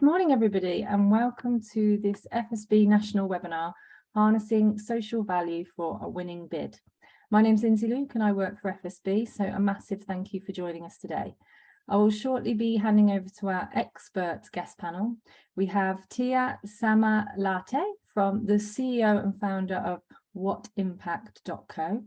Good morning, everybody, and welcome to this FSB National Webinar, Harnessing Social Value for a Winning Bid. My name's Lindsay Luke and I work for FSB, so a massive thank you for joining us today. I will shortly be handing over to our expert guest panel. We have Tiia Sammallahti, from the CEO and founder of WhatImpact.co,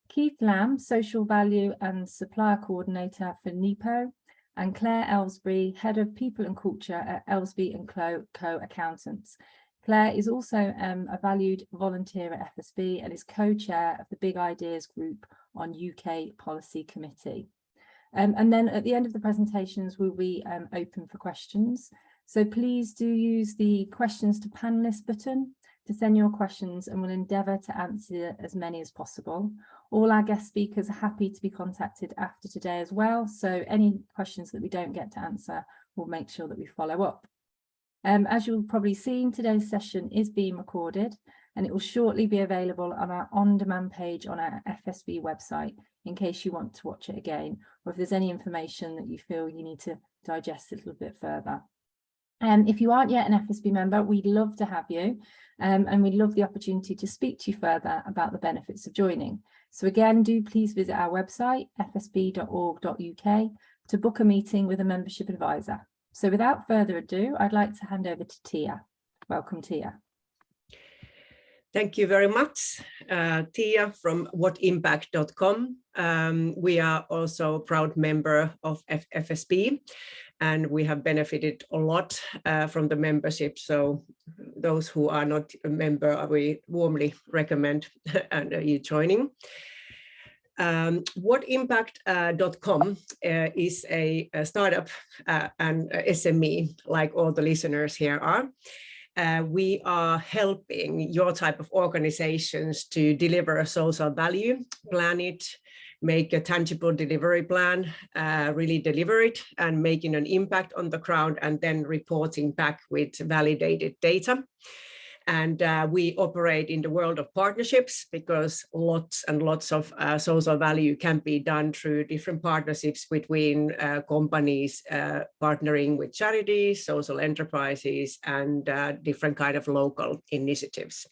Keith Lamb, Social Value and Supplier Coordinator for NEPO, and Claire Elsby, Head of People and Culture at Elsby and Co Accountants. Claire is also a valued volunteer at FSB and is co-chair of the Big Ideas Group on UK Policy Committee. And then at the end of the presentations, we'll be open for questions. So please do use the questions to panelists button to send your questions, and we'll endeavour to answer as many as possible. All our guest speakers are happy to be contacted after today as well, so any questions that we don't get to answer, we'll make sure that we follow up. As you've probably seen, today's session is being recorded and it will shortly be available on our on-demand page on our FSB website in case you want to watch it again, or if there's any information that you feel you need to digest a little bit further. If you aren't yet an FSB member, we'd love to have you, and we'd love the opportunity to speak to you further about the benefits of joining. So again, do please visit our website, fsb.org.uk, to book a meeting with a membership advisor. So without further ado, I'd like to hand over to Tiia. Welcome, Tiia. Thank you very much. Tiia from WhatImpact.com. We are also a proud member of FSB, and we have benefited a lot from the membership. So those who are not a member, we warmly recommend you joining. WhatImpact.com is a startup and SME, like all the listeners here are. We are helping your type of organizations to deliver a social value, plan it, make a tangible delivery plan, really deliver it, and making an impact on the ground, and then reporting back with validated data. And we operate in the world of partnerships, because lots and lots of social value can be done through different partnerships between companies partnering with charities, social enterprises, and different kind of local initiatives.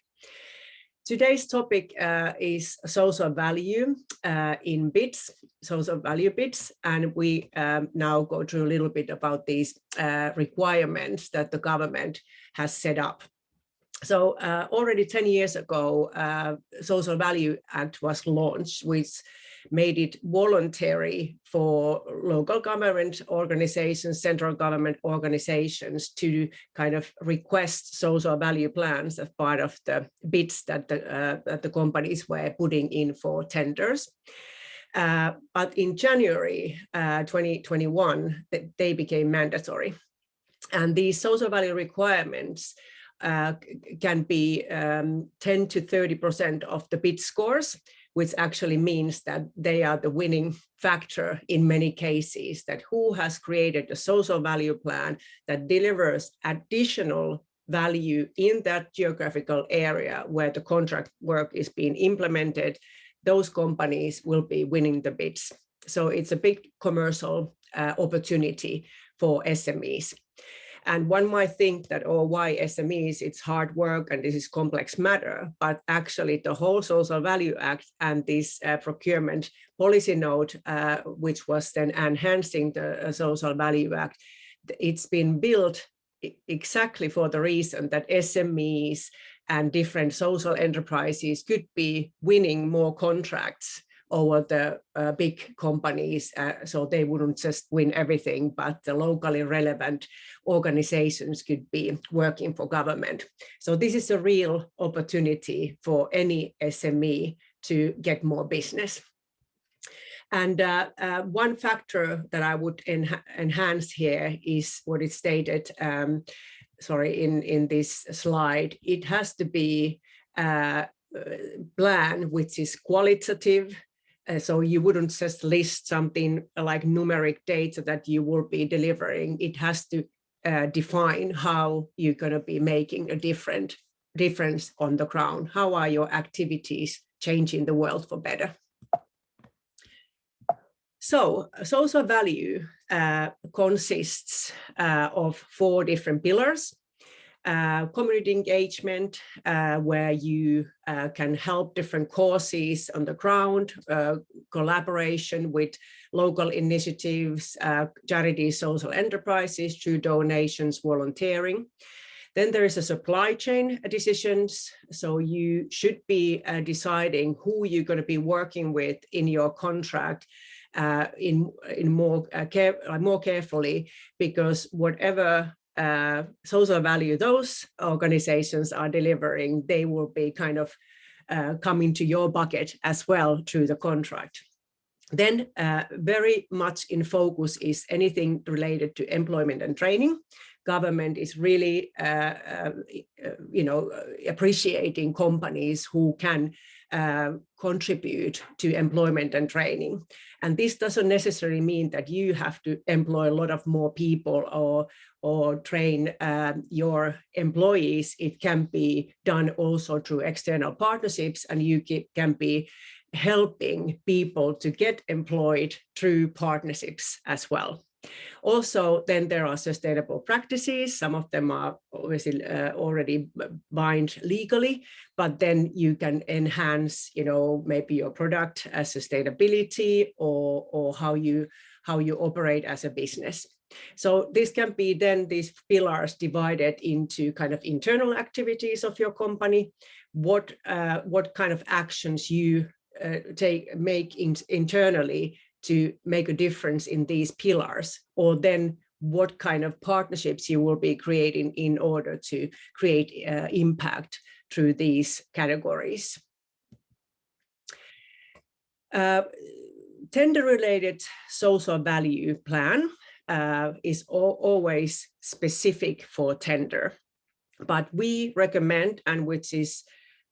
Today's topic is social value in bids, social value bids, and we now go through a little bit about these requirements that the government has set up. So already 10 years ago, Social Value Act was launched, which made it voluntary for local government organizations, central government organizations to kind of request social value plans as part of the bids that the companies were putting in for tenders. But in January 2021, they became mandatory. And these social value requirements can be 10 to 30% of the bid scores, which actually means that they are the winning factor in many cases, that who has created a social value plan that delivers additional value in that geographical area where the contract work is being implemented, those companies will be winning the bids. So it's a big commercial opportunity for SMEs. And one might think that, oh, why SMEs? It's hard work and this is complex matter. But actually, the whole Social Value Act and this procurement policy note, which was then enhancing the Social Value Act, it's been built exactly for the reason that SMEs and different social enterprises could be winning more contracts over the big companies, so they wouldn't just win everything, but the locally relevant organizations could be working for government. So this is a real opportunity for any SME to get more business. And one factor that I would enhance here is what is stated, in this slide. It has to be a plan which is qualitative. So you wouldn't just list something like numeric data that you will be delivering. It has to define how you're going to be making a difference on the ground. How are your activities changing the world for better? So social value consists of 4 different pillars. Community engagement, where you can help different causes on the ground, collaboration with local initiatives, charities, social enterprises through donations, volunteering. Then there is a supply chain decisions. So you should be deciding who you're going to be working with in your contract in more carefully, because whatever social value those organizations are delivering, they will be kind of coming to your bucket as well through the contract. Then very much in focus is anything related to employment and training. Government is really appreciating companies who can contribute to employment and training. And this doesn't necessarily mean that you have to employ a lot of more people or train your employees. It can be done also through external partnerships, and you can be helping people to get employed through partnerships as well. Also, then there are sustainable practices. Some of them are obviously already bound legally, but then you can enhance, maybe your product sustainability or how you operate as a business. So this can be then these pillars divided into kind of internal activities of your company, what kind of actions you make internally to make a difference in these pillars, or then what kind of partnerships you will be creating in order to create impact through these categories. Tender-related social value plan is always specific for tender, but we recommend, and which is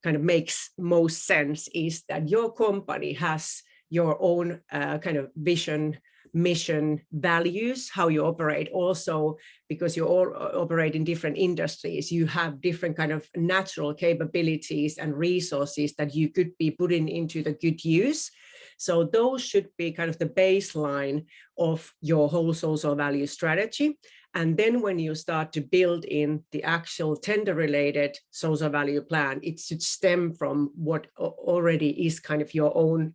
kind of makes most sense, is that your company has your own kind of vision, mission, values, how you operate. Also, because you all operate in different industries, you have different kind of natural capabilities and resources that you could be putting into the good use. So those should be kind of the baseline of your whole social value strategy. And then when you start to build in the actual tender-related social value plan, it should stem from what already is kind of your own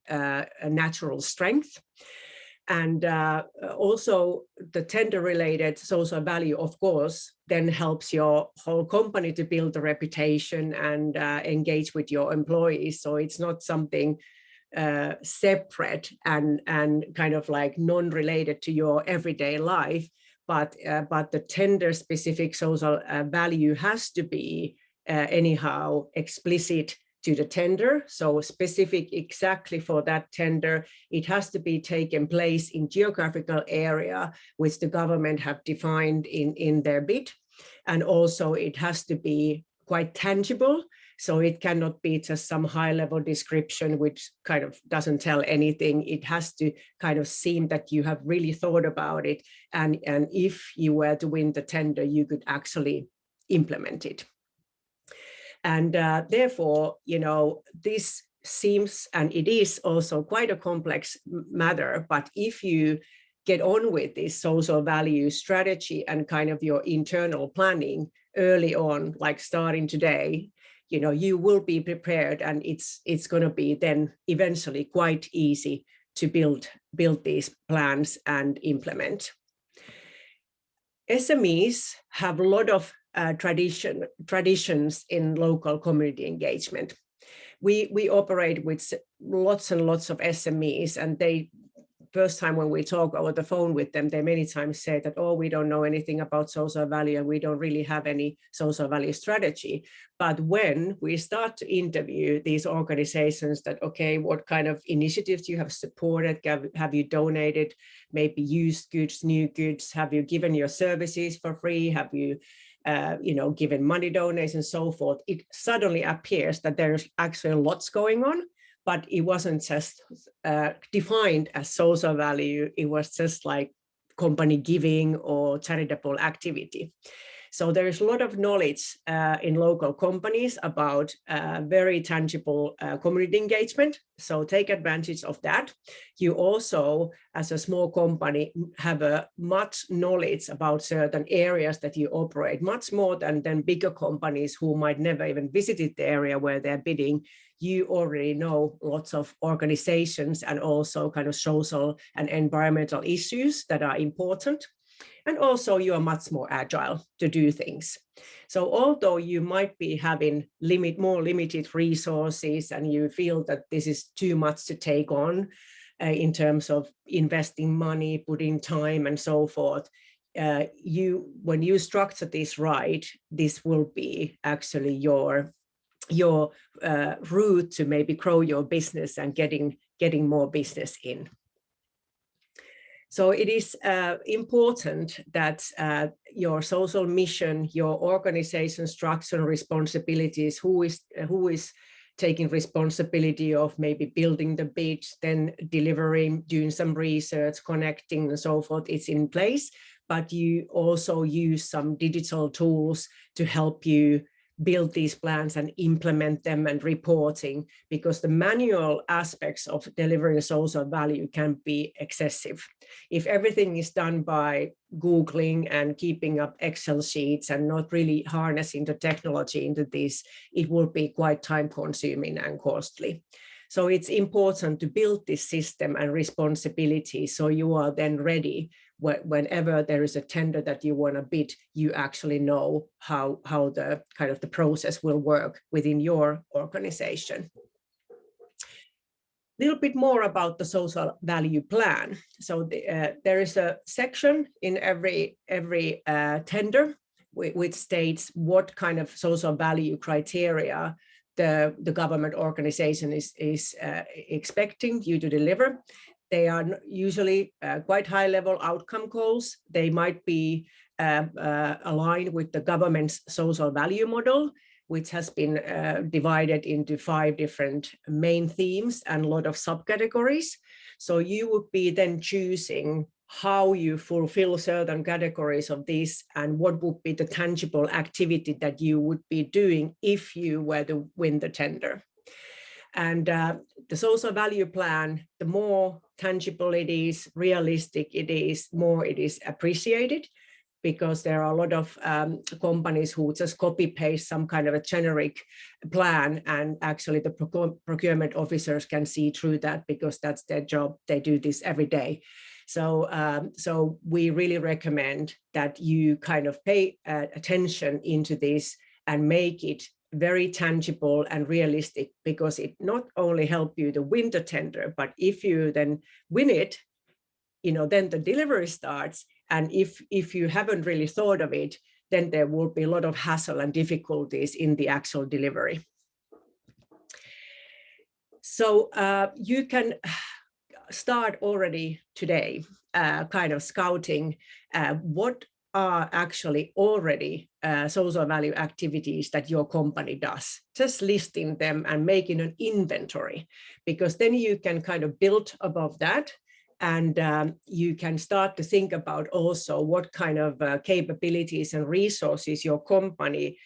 natural strength. And also the tender-related social value, of course, then helps your whole company to build a reputation and engage with your employees. So it's not something separate and kind of like non-related to your everyday life, but the tender-specific social value has to be anyhow explicit to the tender. So specific exactly for that tender, it has to be taken place in geographical area which the government have defined in their bid. And also it has to be quite tangible. So it cannot be just some high-level description which kind of doesn't tell anything. It has to kind of seem that you have really thought about it. And if you were to win the tender, you could actually implement it. And therefore, this seems, and it is also quite a complex matter, but if you get on with this social value strategy and kind of your internal planning early on, like starting today, you will be prepared, and it's going to be then eventually quite easy to build these plans and implement. SMEs have a lot of traditions in local community engagement. We operate with lots and lots of SMEs, and they first time when we talk over the phone with them, they many times say that, oh, we don't know anything about social value and we don't really have any social value strategy. But when we start to interview these organizations that, okay, what kind of initiatives you have supported, have you donated, maybe used goods, new goods, have you given your services for free, have you given money donations and so forth, it suddenly appears that there's actually lots going on. But it wasn't just defined as social value, it was just like company giving or charitable activity. So there is a lot of knowledge in local companies about very tangible community engagement. So take advantage of that. You also, as a small company, have a much knowledge about certain areas that you operate, much more than bigger companies who might never even visited the area where they're bidding. You already know lots of organizations and also kind of social and environmental issues that are important. And also you are much more agile to do things. So although you might be having more limited resources and you feel that this is too much to take on in terms of investing money, putting time and so forth, when you structure this right, this will be actually your route to maybe grow your business and getting more business in. So it is important that your social mission, your organization structure and responsibilities, who is taking responsibility of maybe building the bid, then delivering, doing some research, connecting and so forth, it's in place. But you also use some digital tools to help you build these plans and implement them and reporting, because the manual aspects of delivering social value can be excessive. If everything is done by Googling and keeping up Excel sheets and not really harnessing the technology into this, it will be quite time consuming and costly. So it's important to build this system and responsibility so you are then ready whenever there is a tender that you want to bid, you actually know how the kind of the process will work within your organization. A little bit more about the social value plan. So there is a section in every tender which states what kind of social value criteria the government organization is expecting you to deliver. They are usually quite high-level outcome goals. They might be aligned with the government's social value model, which has been divided into 5 different main themes and a lot of subcategories. So you would be then choosing how you fulfill certain categories of this and what would be the tangible activity that you would be doing if you were to win the tender. And the social value plan, the more tangible it is, realistic it is, more it is appreciated, because there are a lot of companies who just copy paste some kind of a generic plan, and actually the procurement officers can see through that because that's their job. They do this every day. So we really recommend that you kind of pay attention into this and make it very tangible and realistic, because it not only helps you to win the tender, but if you then win it, then the delivery starts. And if you haven't really thought of it, then there will be a lot of hassle and difficulties in the actual delivery. So you can start already today kind of scouting what are actually already social value activities that your company does, just listing them and making an inventory, because then you can kind of build above that, and you can start to think about also what kind of capabilities and resources your company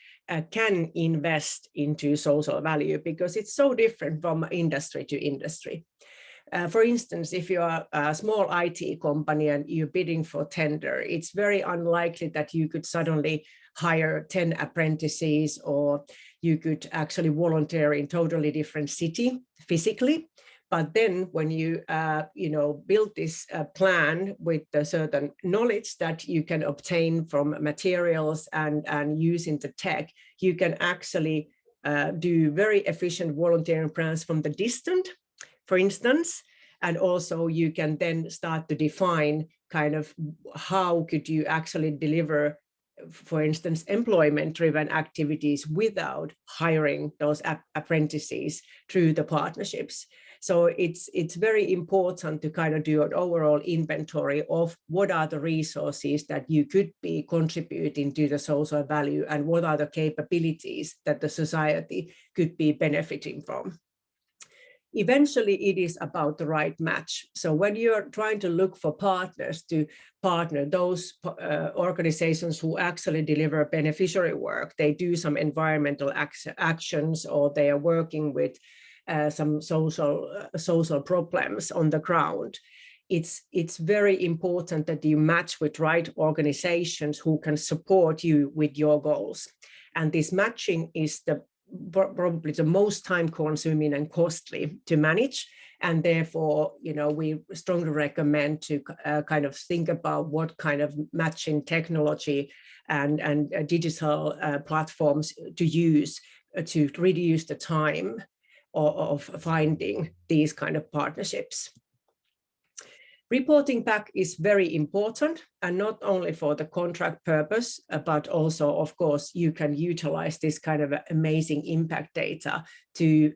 can invest into social value, because it's so different from industry to industry. For instance, if you are a small IT company and you're bidding for tender, it's very unlikely that you could suddenly hire 10 apprentices, or you could actually volunteer in totally different city physically. But then when you build this plan with a certain knowledge that you can obtain from materials and using the tech, you can actually do very efficient volunteering plans from the distant, for instance, and also you can then start to define kind of how could you actually deliver, for instance, employment-driven activities without hiring those apprentices through the partnerships. So it's very important to kind of do an overall inventory of what are the resources that you could be contributing to the social value, and what are the capabilities that the society could be benefiting from. Eventually, it is about the right match. So when you're trying to look for partners to partner, those organizations who actually deliver beneficiary work, they do some environmental actions, or they are working with some social problems on the ground. It's very important that you match with right organizations who can support you with your goals. And this matching is probably the most time-consuming and costly to manage. And therefore, we strongly recommend to kind of think about what kind of matching technology and digital platforms to use to reduce the time of finding these kind of partnerships. Reporting back is very important, and not only for the contract purpose, but also, of course, you can utilize this kind of amazing impact data to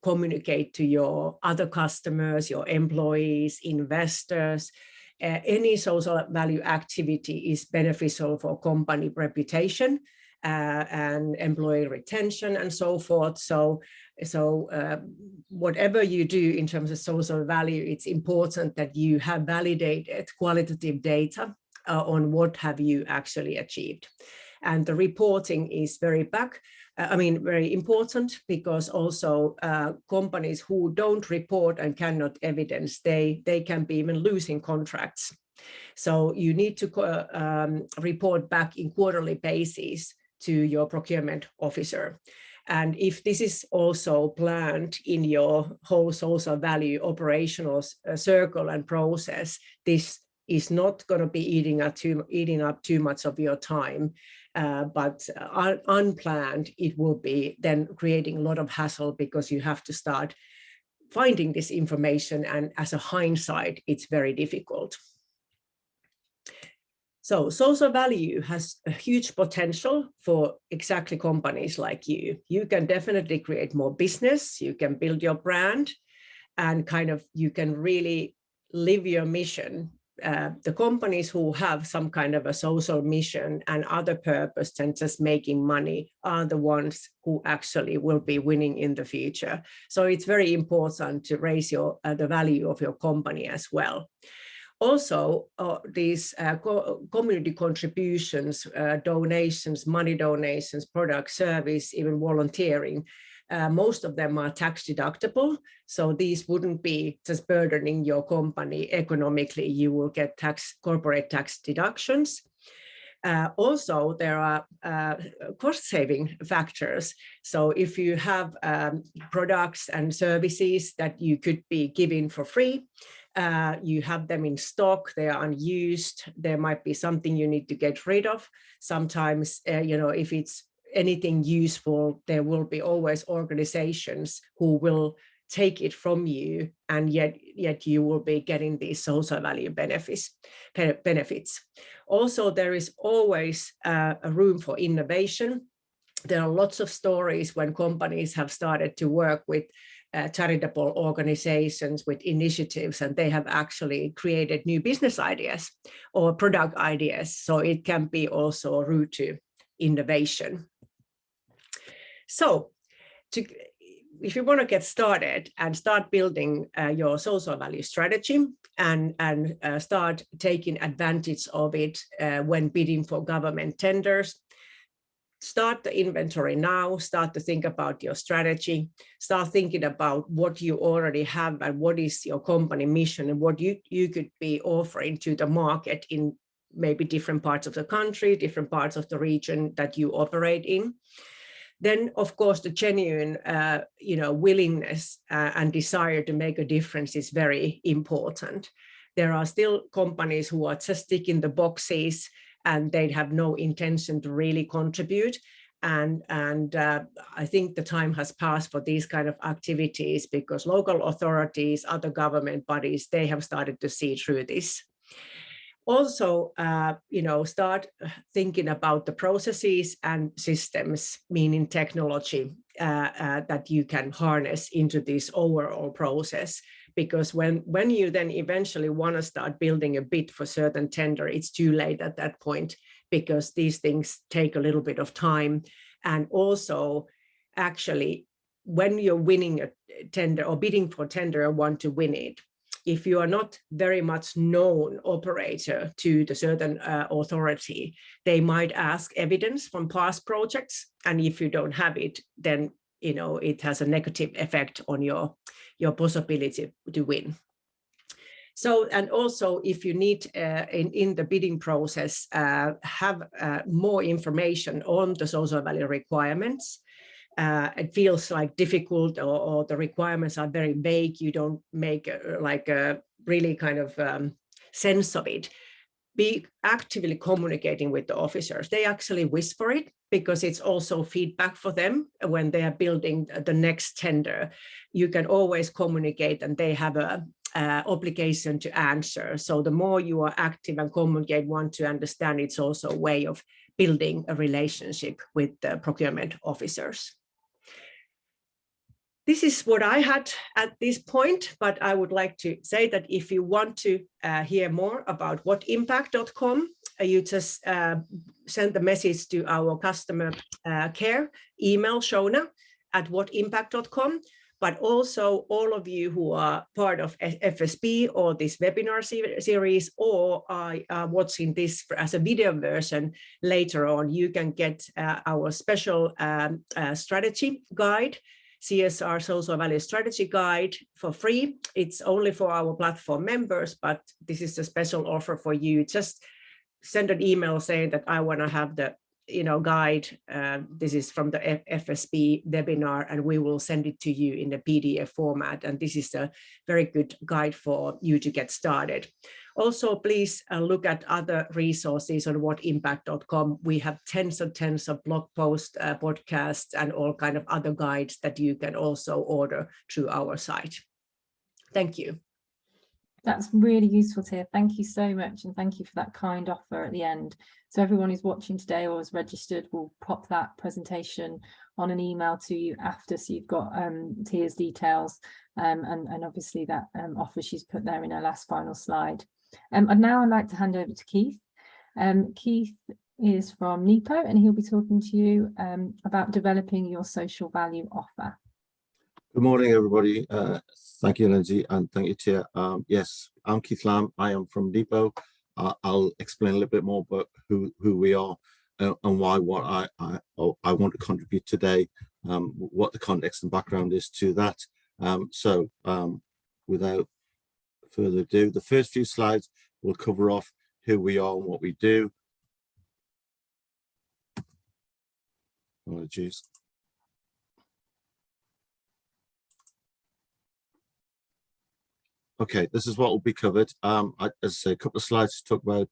communicate to your other customers, your employees, investors. Any social value activity is beneficial for company reputation and employee retention and so forth. So whatever you do in terms of social value, it's important that you have validated qualitative data on what have you actually achieved. And the reporting is very important, because also companies who don't report and cannot evidence, they can be even losing contracts. So you need to report back in quarterly basis to your procurement officer. And if this is also planned in your whole social value operational circle and process, this is not going to be eating up too much of your time, but unplanned, it will be then creating a lot of hassle, because you have to start finding this information, and as a hindsight, it's very difficult. So social value has a huge potential for exactly companies like you. You can definitely create more business, you can build your brand, and you can really live your mission. The companies who have some kind of a social mission and other purpose than just making money are the ones who actually will be winning in the future. So it's very important to raise the value of your company as well. Also, these community contributions, donations, money donations, product, service, even volunteering, most of them are tax deductible. So these wouldn't be just burdening your company economically. You will get corporate tax deductions. Also, there are cost-saving factors. So if you have products and services that you could be giving for free, you have them in stock, they are unused, there might be something you need to get rid of. Sometimes, if it's anything useful, there will be always organizations who will take it from you, and yet you will be getting these social value benefits. Also, there is always a room for innovation. There are lots of stories when companies have started to work with charitable organizations, with initiatives, and they have actually created new business ideas or product ideas. So it can be also a route to innovation. So if you want to get started and start building your social value strategy and start taking advantage of it when bidding for government tenders, start the inventory now, start to think about your strategy, start thinking about what you already have and what is your company mission and what you could be offering to the market in maybe different parts of the country, different parts of the region that you operate in. Then, of course, the genuine willingness and desire to make a difference is very important. There are still companies who are just ticking the boxes and they have no intention to really contribute. And I think the time has passed for these kind of activities, because local authorities, other government bodies, they have started to see through this. Also, start thinking about the processes and systems, meaning technology, that you can harness into this overall process. Because when you then eventually want to start building a bid for certain tender, it's too late at that point, because these things take a little bit of time. And also, actually, when you're winning a tender or bidding for tender and want to win it, if you are not very much known operator to the certain authority, they might ask evidence from past projects. And if you don't have it, then it has a negative effect on your possibility to win. So, and also if you need in the bidding process, have more information on the social value requirements. It feels like difficult or the requirements are very vague. You don't make like a really kind of sense of it. Be actively communicating with the officers. They actually wish for it because it's also feedback for them when they are building the next tender. You can always communicate and they have a obligation to answer. So the more you are active and communicate, want to understand, it's also a way of building a relationship with the procurement officers. This is what I had at this point, but I would like to say that if you want to hear more about WhatImpact.com, you just send the message to our customer care email, Shona at WhatImpact.com. But also all of you who are part of FSB or this webinar series or are watching this as a video version later on, you can get our special strategy guide, CSR Social Value Strategy Guide for free. It's only for our platform members, but this is a special offer for you. Just send an email saying that I want to have the guide. This is from the FSB webinar, and we will send it to you in a PDF format. And this is a very good guide for you to get started. Also, please look at other resources on WhatImpact.com. We have tens of blog posts, podcasts, and all kind of other guides that you can also order through our site. Thank you. That's really useful, Tiia. Thank you so much. And thank you for that kind offer at the end. So everyone who's watching today or is registered, will pop that presentation on an email to you after. So you've got Tiia's details and obviously that offer she's put there in her last final slide. And now I'd like to hand over to Keith. Keith is from NEPO and he'll be talking to you about developing your social value offer. Good morning, everybody. Thank you, Lindsay, and thank you, Tiia. Yes, I'm Keith Lamb. I am from NEPO. I'll explain a little bit more about who we are and why what I want to contribute today, what the context and background is to that. So without further ado, the first few slides will cover off who we are and what we do. Apologies. Okay, this is what will be covered. As I say, a couple of slides to talk about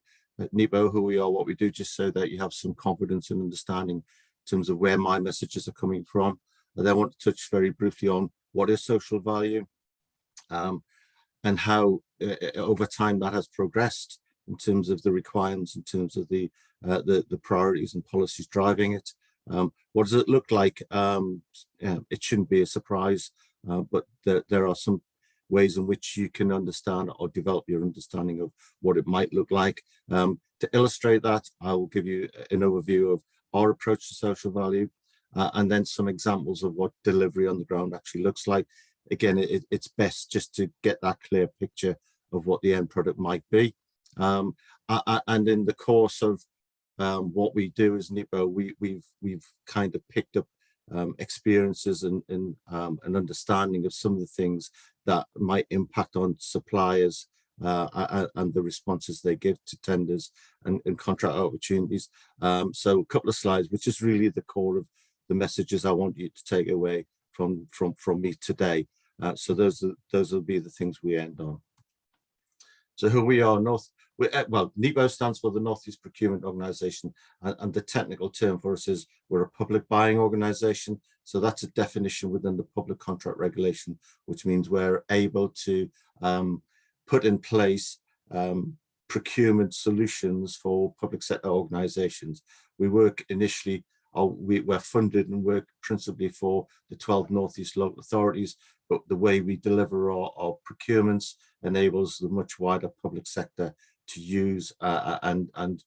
NEPO, who we are, what we do, just so that you have some confidence and understanding in terms of where my messages are coming from. I then want to touch very briefly on what is social value and how over time that has progressed in terms of the requirements, in terms of the priorities and policies driving it. What does it look like? It shouldn't be a surprise, but there are some ways in which you can understand or develop your understanding of what it might look like. To illustrate that, I will give you an overview of our approach to social value and then some examples of what delivery on the ground actually looks like. Again, it's best just to get that clear picture of what the end product might be. And in the course of what we do as NEPO, we've kind of picked up experiences and an understanding of some of the things that might impact on suppliers and the responses they give to tenders and contract opportunities. So a couple of slides, which is really the core of the messages I want you to take away from me today. So those will be the things we end on. So who we are, well, NEPO stands for the Northeast Procurement Organisation, and the technical term for us is we're a public buying organisation. So that's a definition within the public contract regulation, which means we're able to put in place procurement solutions for public sector organisations. We work initially, we're funded and work principally for the 12 Northeast local authorities, but the way we deliver our procurements enables the much wider public sector to use and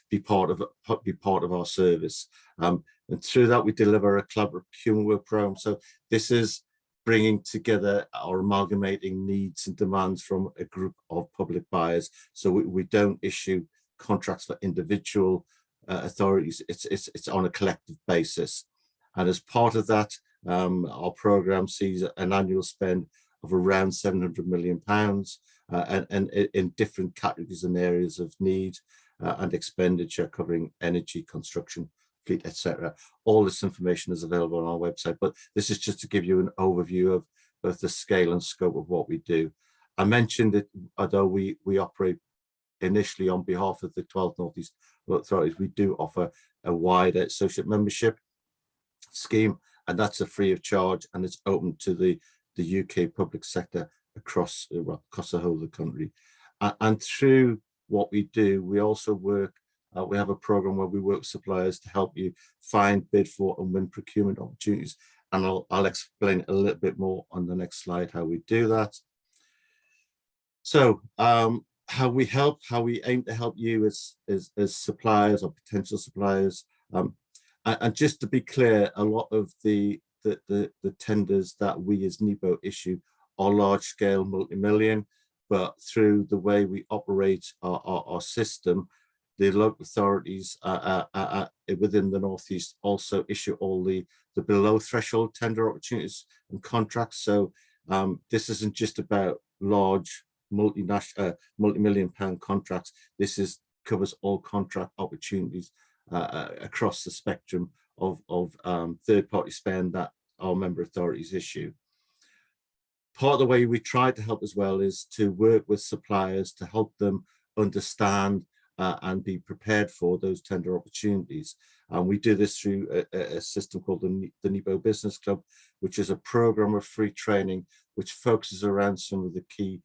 be part of our service. And through that, we deliver a collaborative procurement work program. So this is bringing together or amalgamating needs and demands from a group of public buyers. So we don't issue contracts for individual authorities. It's on a collective basis. And as part of that, our program sees an annual spend of around £700 million and in different categories and areas of need and expenditure, covering energy, construction, fleet, etc. All this information is available on our website, but this is just to give you an overview of both the scale and scope of what we do. I mentioned that although we operate initially on behalf of the 12 North East authorities, we do offer a wider associate membership scheme, and that's a free of charge, and it's open to the UK public sector across the whole of the country. And through what we do, we also work, we have a program where we work with suppliers to help you find, bid for and win procurement opportunities. And I'll explain a little bit more on the next slide how we do that. So how we aim to help you as suppliers or potential suppliers. And just to be clear, a lot of the tenders that we as NEPO issue are large scale, multi-million, but through the way we operate our system, the local authorities within the Northeast also issue all the below threshold tender opportunities and contracts. So this isn't just about large multi-million pound contracts. This covers all contract opportunities across the spectrum of third-party spend that our member authorities issue. Part of the way we try to help as well is to work with suppliers to help them understand and be prepared for those tender opportunities. And we do this through a system called the NEPO Business Club, which is a program of free training which focuses around some of the key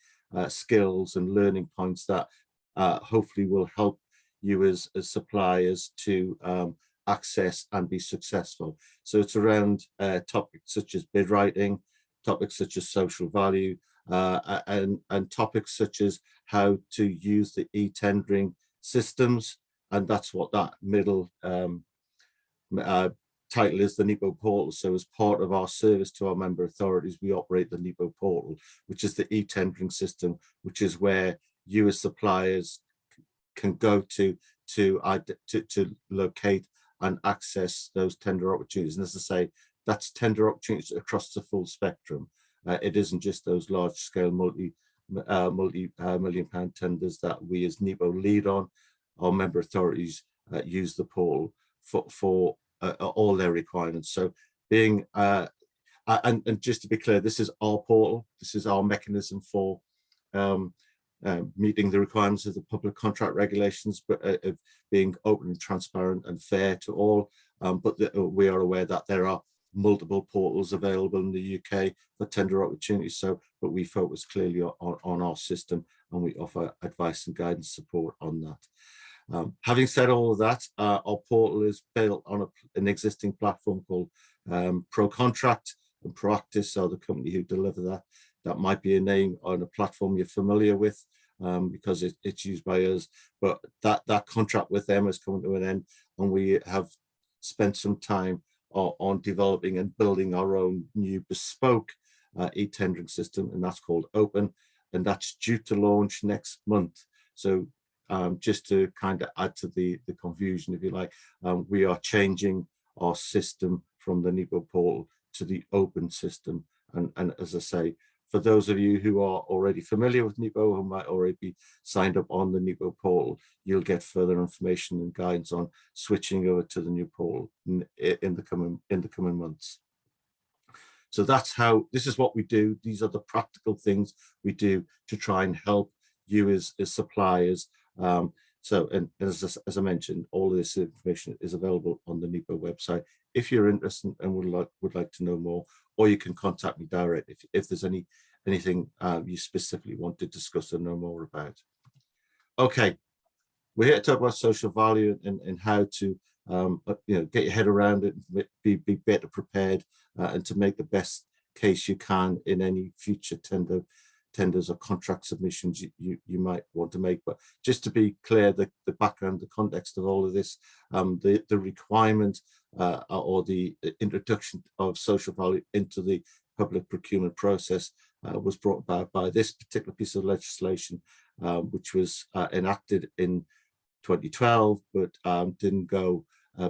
skills and learning points that hopefully will help you as suppliers to access and be successful. So it's around topics such as bid writing, topics such as social value, and topics such as how to use the e-tendering systems. And that's what that middle title is, the NEPO portal. So as part of our service to our member authorities, we operate the NEPO portal, which is the e-tendering system, which is where you as suppliers can go to locate and access those tender opportunities. And as I say, that's tender opportunities across the full spectrum. It isn't just those large scale multi-million pound tenders that we as NEPO lead on. Our member authorities use the portal for all their requirements. So being, and just to be clear, this is our portal. This is our mechanism for meeting the requirements of the public contract regulations, but of being open and transparent and fair to all. But we are aware that there are multiple portals available in the UK for tender opportunities. But we focus clearly on our system, and we offer advice and guidance support on that. Having said all of that, our portal is built on an existing platform called ProContract, and Proactis are the company who deliver that. That might be a name on a platform you're familiar with because it's used by us, but that contract with them has come to an end, and we have spent some time on developing and building our own new bespoke e-tendering system, and that's called Open, and that's due to launch next month. So just to kind of add to the confusion, if you like, we are changing our system from the NEPO portal to the Open system. And as I say, for those of you who are already familiar with NEPO, who might already be signed up on the NEPO portal, you'll get further information and guidance on switching over to the new portal in the coming months. So that's how, this is what we do. These are the practical things we do to try and help you as suppliers. And as I mentioned, all of this information is available on the NEPO website if you're interested and would like to know more, or you can contact me direct if there's anything you specifically want to discuss and know more about. Okay, we're here to talk about social value and how to get your head around it, be better prepared, and to make the best case you can in any future tender tenders or contract submissions you might want to make. But just to be clear, the background, the context of all of this, the requirement or the introduction of social value into the public procurement process was brought about by this particular piece of legislation, which was enacted in 2012, but didn't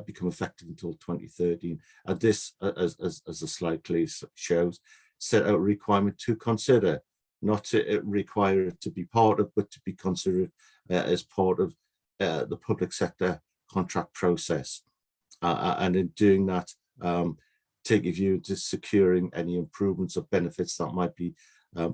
become effective until 2013. And this, as the slide clearly shows, set out a requirement to consider, not to require it to be part of, but to be considered as part of the public sector contract process. And in doing that, take a view to securing any improvements or benefits that might be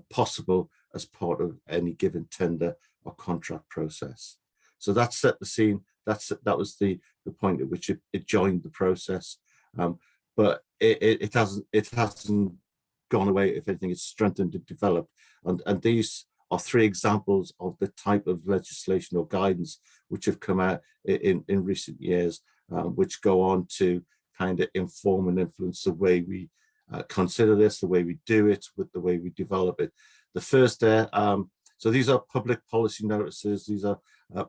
possible as part of any given tender or contract process. So that set the scene. That was the point at which it joined the process, but it hasn't gone away. If anything, it's strengthened and developed. And these are three examples of the type of legislation or guidance which have come out in recent years, which go on to kind of inform and influence the way we consider this, the way we do it, with the way we develop it. The first there, so these are public policy notices. These are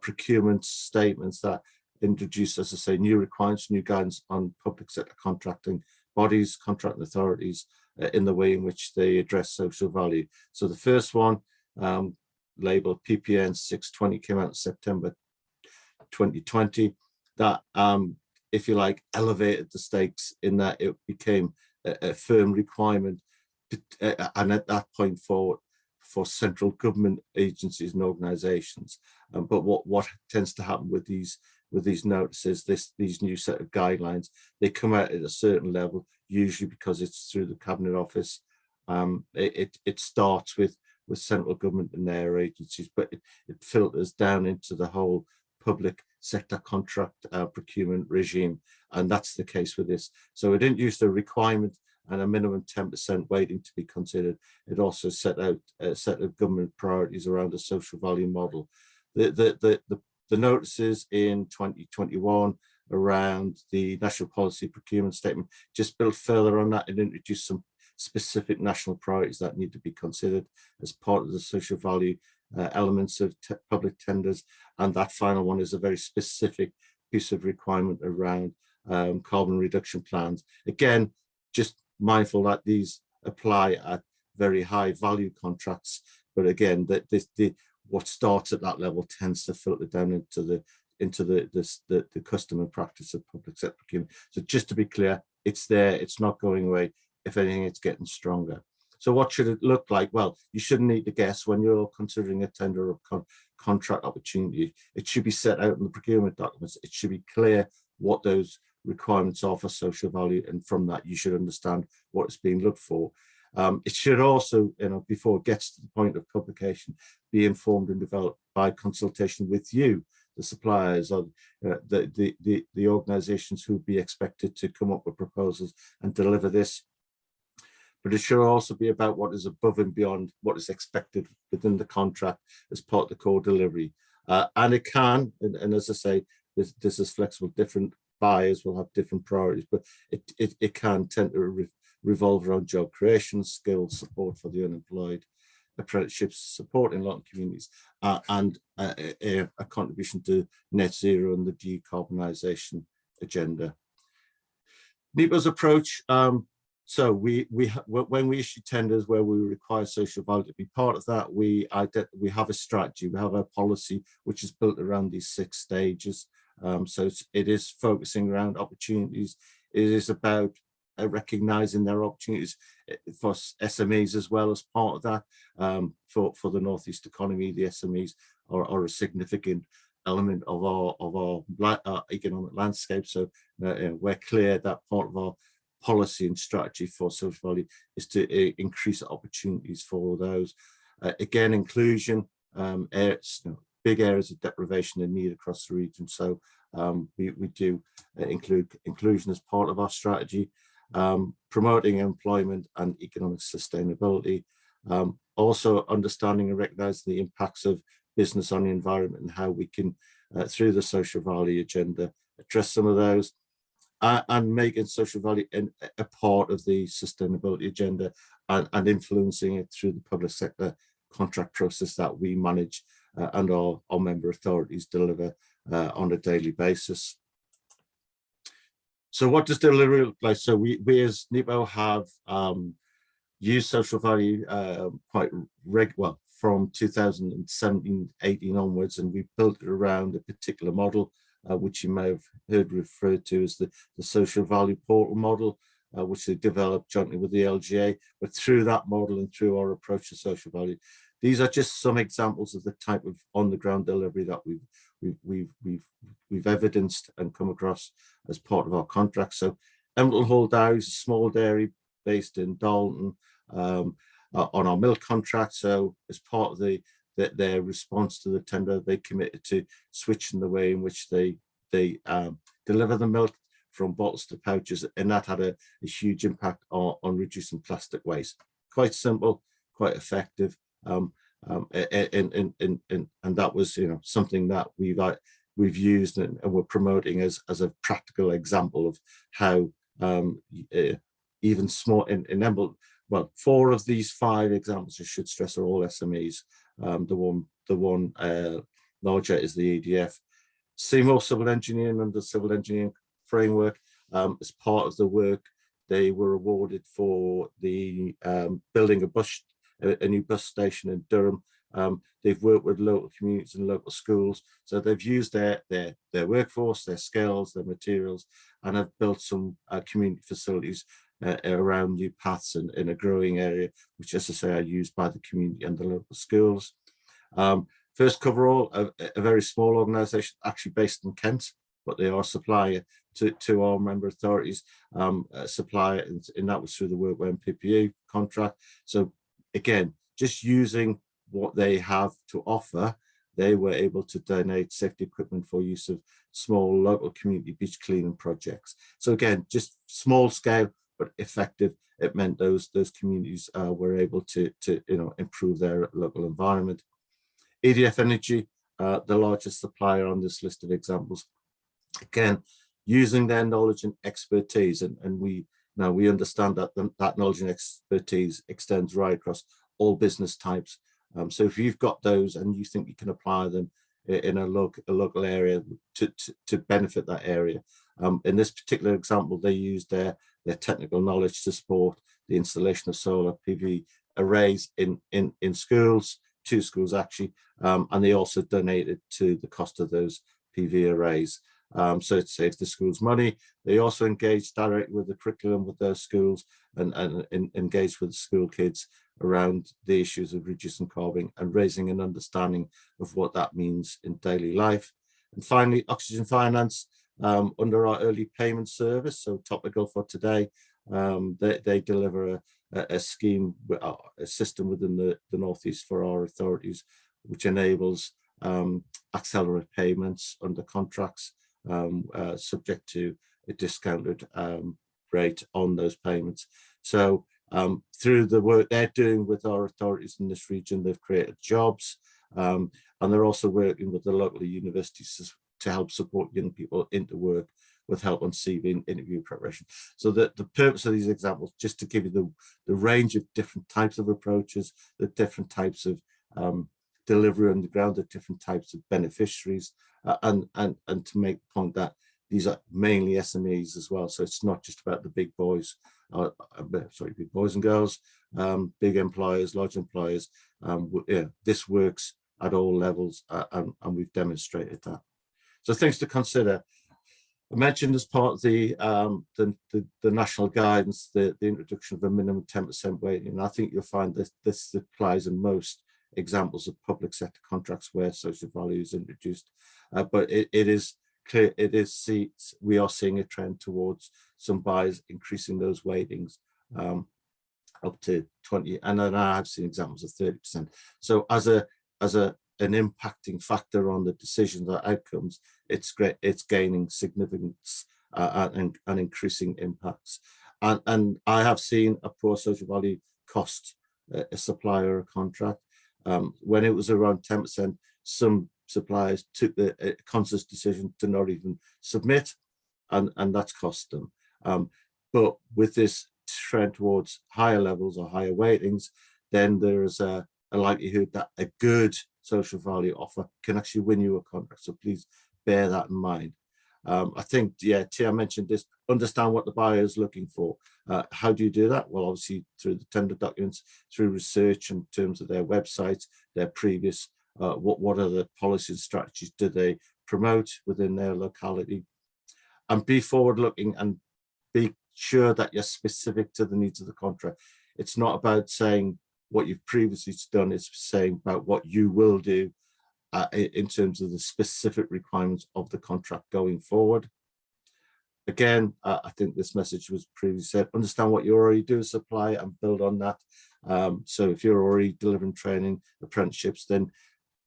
procurement statements that introduce, as I say, new requirements, new guidance on public sector contracting bodies, contracting authorities, in the way in which they address social value. So the first one, labeled PPN 620, came out in September 2020. That, if you like, elevated the stakes in that it became a firm requirement, and at that point for central government agencies and organisations. But what tends to happen with these notices, these new set of guidelines, they come out at a certain level, usually because it's through the Cabinet Office. It starts with central government and their agencies, but it filters down into the whole public sector contract procurement regime, and that's the case with this. So it didn't use the requirement and a minimum 10% weighting to be considered. It also set out a set of government priorities around a social value model. The notices in 2021 around the National Policy Procurement Statement just built further on that and introduced some specific national priorities that need to be considered as part of the social value elements of public tenders. And that final one is a very specific piece of requirement around carbon reduction plans. Again, just mindful that these apply at very high value contracts, but again, what starts at that level tends to filter down into the customer practice of public sector procurement. So just to be clear, it's there, it's not going away. If anything, it's getting stronger. So what should it look like? Well, you shouldn't need to guess when you're considering a tender or contract opportunity. It should be set out in the procurement documents. It should be clear what those requirements are for social value, and from that you should understand what is being looked for. It should also, before it gets to the point of publication, be informed and developed by consultation with you, the suppliers, or the organisations who would be expected to come up with proposals and deliver this. But it should also be about what is above and beyond what is expected within the contract as part of the core delivery. And it can, and as I say, this is flexible. Different buyers will have different priorities, but it can tend to revolve around job creation, skills, support for the unemployed, apprenticeships, support in local communities, and a contribution to net zero and the decarbonisation agenda. NEPO's approach. So when we issue tenders where we require social value to be part of that, we have a strategy, we have a policy which is built around these 6 stages. So it is focusing around opportunities. It is about recognising their opportunities for SMEs as well as part of that. For the Northeast economy, the SMEs are a significant element of our economic landscape. So we're clear that part of our policy and strategy for social value is to increase opportunities for those. Again, inclusion, big areas of deprivation and need across the region. So we do include inclusion as part of our strategy, promoting employment and economic sustainability, also understanding and recognizing the impacts of business on the environment and how we can, through the social value agenda, address some of those, and making social value a part of the sustainability agenda and influencing it through the public sector contract process that we manage and our member authorities deliver on a daily basis. So what does delivery look like? So we as NEPO have used social value quite well from 2017-18 onwards, and we built it around a particular model, which you may have heard referred to as the social value portal model, which they developed jointly with the LGA. But through that model and through our approach to social value, these are just some examples of the type of on-the-ground delivery that we've evidenced and come across as part of our contract. So Emerald Hall Dairy is a small dairy based in Dalton on our milk contract. So as part of their response to the tender, they committed to switching the way in which they deliver the milk from bottles to pouches, and that had a huge impact on reducing plastic waste. Quite simple, quite effective, and that was something that we've used and we're promoting as a practical example of how even small in Emerald. Well, 4 of these 5 examples, I should stress, are all SMEs. The one larger is the EDF. Seymour Civil Engineering, under the Civil Engineering Framework, as part of the work, they were awarded for the building a new bus station in Durham. They've worked with local communities and local schools, so they've used their workforce, their skills, their materials, and have built some community facilities around new paths in a growing area, which, as I say, are used by the community and the local schools. First Coverall, a very small organisation, actually based in Kent, but they are a supplier to our member authorities, supplier, and that was through the Workwear PPE contract. So again, just using what they have to offer, they were able to donate safety equipment for use of small local community beach cleaning projects. So again, just small scale but effective. It meant those communities were able to improve their local environment. EDF Energy, the largest supplier on this list of examples, again using their knowledge and expertise, and we understand that that knowledge and expertise extends right across all business types. So if you've got those and you think you can apply them in a local area to benefit that area, in this particular example, they used their technical knowledge to support the installation of solar PV arrays in schools, 2 schools actually, and they also donated to the cost of those PV arrays. So it saves the schools money. They also engaged directly with the curriculum with those schools and engaged with the school kids around the issues of reducing carbon and raising an understanding of what that means in daily life. And finally, Oxygen Finance, under our early payment service, so topical for today, they deliver a scheme, a system within the Northeast for our authorities, which enables accelerated payments under contracts, subject to a discounted rate on those payments. So through the work they're doing with our authorities in this region, they've created jobs, and they're also working with the local universities to help support young people into work with help on CV and interview preparation. So the purpose of these examples, just to give you the range of different types of approaches, the different types of delivery on the ground, the different types of beneficiaries, and to make the point that these are mainly SMEs as well. So it's not just about the big boys, big boys and girls, big employers, large employers. This works at all levels, and we've demonstrated that. So things to consider. I mentioned as part of the national guidance, the introduction of a minimum 10% weighting, and I think you'll find that this applies in most examples of public sector contracts where social value is introduced. But it is clear, we are seeing a trend towards some buyers increasing those weightings up to 20, and then I have seen examples of 30%. So as an impacting factor on the decisions or outcomes, it's great. It's gaining significance and increasing impacts. And I have seen a poor social value cost a supplier a contract. When it was around 10%, some suppliers took the conscious decision to not even submit, and that's cost them. But with this trend towards higher levels or higher weightings, then there is a a likelihood that a good social value offer can actually win you a contract. So please bear that in mind. I think, yeah, Tiia mentioned this, understand what the buyer is looking for. How do you do that? Well, obviously through the tender documents, through research in terms of their websites, their previous, what are the policies and strategies do they promote within their locality, and be forward looking and be sure that you're specific to the needs of the contract. It's not about saying what you've previously done, it's saying about what you will do in terms of the specific requirements of the contract going forward. Again, I think this message was previously said, understand what you already do as supplier and build on that. So if you're already delivering training, apprenticeships, then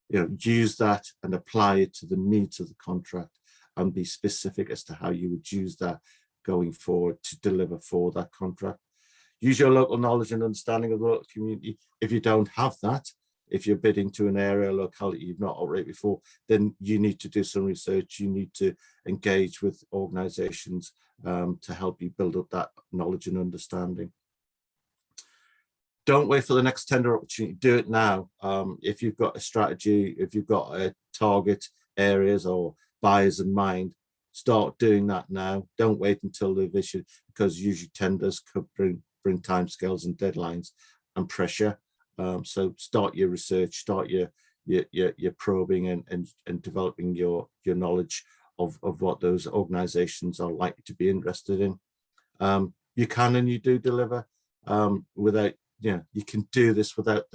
use that and apply it to the needs of the contract and be specific as to how you would use that going forward to deliver for that contract. Use your local knowledge and understanding of the local community. If you don't have that, if you're bidding to an area, locality you've not operated before, then you need to do some research. You need to engage with organisations to help you build up that knowledge and understanding. Don't wait for the next tender opportunity. Do it now. If you've got a strategy, if you've got a target areas or buyers in mind, start doing that now. Don't wait until they've issued, because usually tenders could bring timescales and deadlines and pressure. So start your research, start your probing and developing your knowledge of what those organisations are likely to be interested in. You can and you do deliver without, you can do this without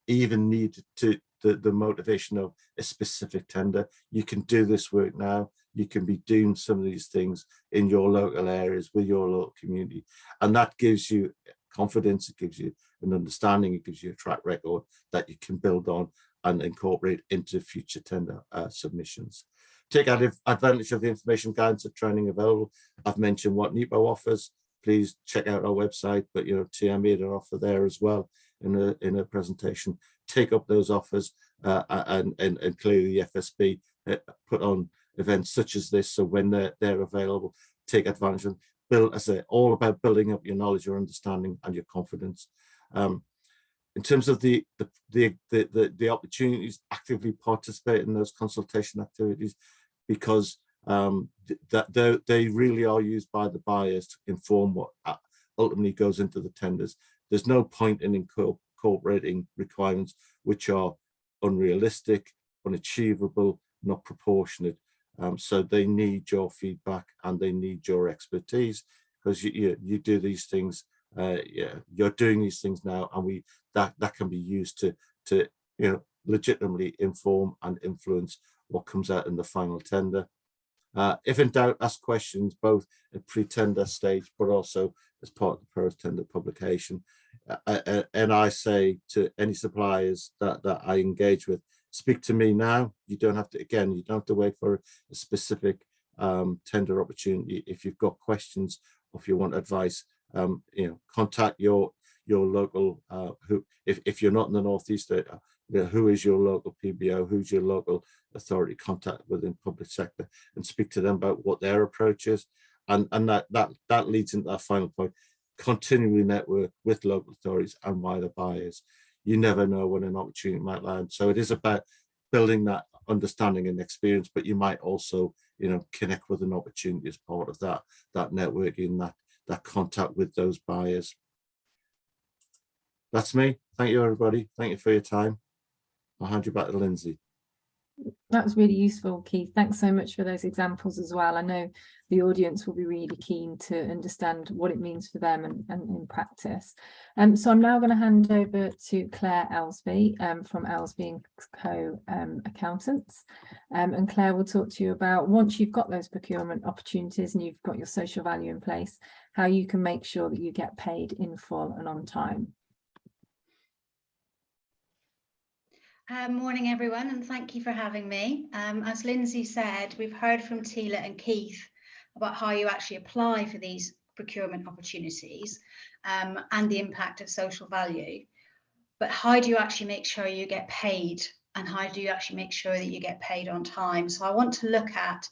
even need to the motivation of a specific tender. You can do this work now. You can be doing some of these things in your local areas with your local community, and that gives you confidence, it gives you an understanding, it gives you a track record that you can build on and incorporate into future tender submissions. Take advantage of the information, guidance and training available. I've mentioned what NEPO offers. Please check out our website, but Tiia made an offer there as well in a presentation. Take up those offers and clearly the FSB put on events such as this, so when they're available, take advantage of them. Build, as I say, all about building up your knowledge, your understanding, and your confidence. In terms of the opportunities, actively participate in those consultation activities, because they really are used by the buyers to inform what ultimately goes into the tenders. There's no point in incorporating requirements which are unrealistic, unachievable, not proportionate. So they need your feedback and they need your expertise, because you do these things. You're doing these things now, and that can be used to legitimately inform and influence what comes out in the final tender. If in doubt, ask questions both at pre-tender stage, but also as part of the post-tender publication. And I say to any suppliers that I engage with, speak to me now. You don't have to, again, you don't have to wait for a specific tender opportunity. If you've got questions or if you want advice, contact your local, if you're not in the Northeast, who is your local PBO, who's your local authority contact within public sector, and speak to them about what their approach is. And that leads into that final point. Continually network with local authorities and wider buyers. You never know when an opportunity might land. So it is about building that understanding and experience, but you might also, connect with an opportunity as part of that networking, that contact with those buyers. That's me. Thank you, everybody. Thank you for your time. I'll hand you back to Lindsay. That's really useful, Keith. Thanks so much for those examples as well. I know the audience will be really keen to understand what it means for them and in practice. So I'm now going to hand over to Claire Ellsby from Ellsby & Co. Accountants. And Claire will talk to you about, once you've got those procurement opportunities and you've got your social value in place, how you can make sure that you get paid in full and on time. Morning everyone, and thank you for having me. As Lindsay said, we've heard from Tiia and Keith about how you actually apply for these procurement opportunities and the impact of social value. But how do you actually make sure you get paid, and how do you actually make sure that you get paid on time? So I want to look at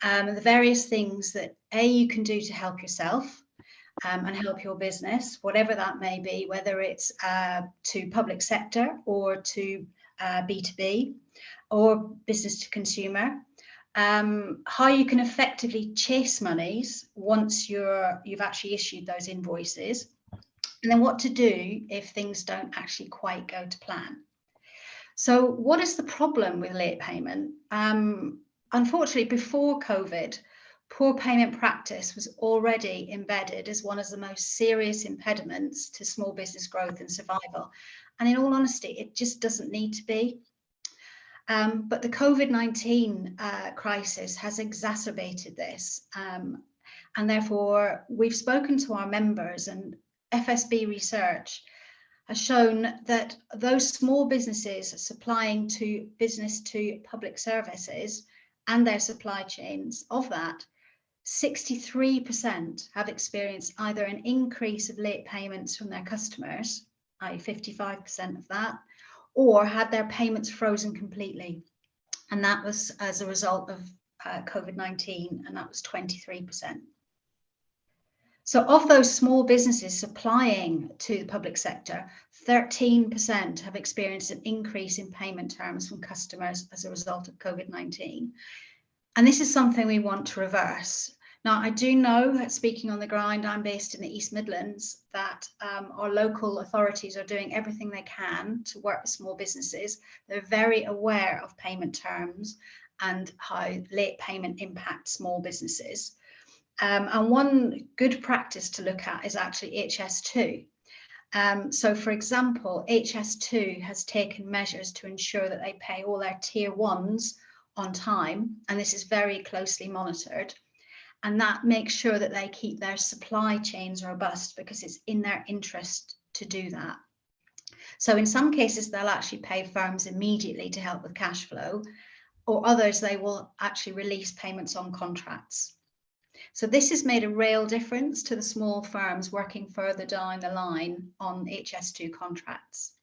the various things that you can do to help yourself, and help your business, whatever that may be, whether it's to public sector or to B2B or business to consumer. How you can effectively chase monies once you've actually issued those invoices, and then what to do if things don't actually quite go to plan. So what is the problem with late payment? Unfortunately, before COVID, poor payment practice was already embedded as one of the most serious impediments to small business growth and survival. And in all honesty, it just doesn't need to be. But the COVID-19 crisis has exacerbated this. And therefore, we've spoken to our members, and FSB research has shown that those small businesses supplying to business to public services and their supply chains, of that, 63% have experienced either an increase of late payments from their customers, i.e. 55% of that, or had their payments frozen completely. And that was as a result of COVID-19, and that was 23%. So of those small businesses supplying to the public sector, 13% have experienced an increase in payment terms from customers as a result of COVID-19. And this is something we want to reverse. Now, I do know that, speaking on the ground, I'm based in the East Midlands, that our local authorities are doing everything they can to work with small businesses. They're very aware of payment terms and how late payment impacts small businesses. And one good practice to look at is actually HS2. So, for example, HS2 has taken measures to ensure that they pay all their tier ones on time, and this is very closely monitored. And that makes sure that they keep their supply chains robust, because it's in their interest to do that. So in some cases, they'll actually pay firms immediately to help with cash flow, or others, they will actually release payments on contracts. So this has made a real difference to the small firms working further down the line on HS2 contracts.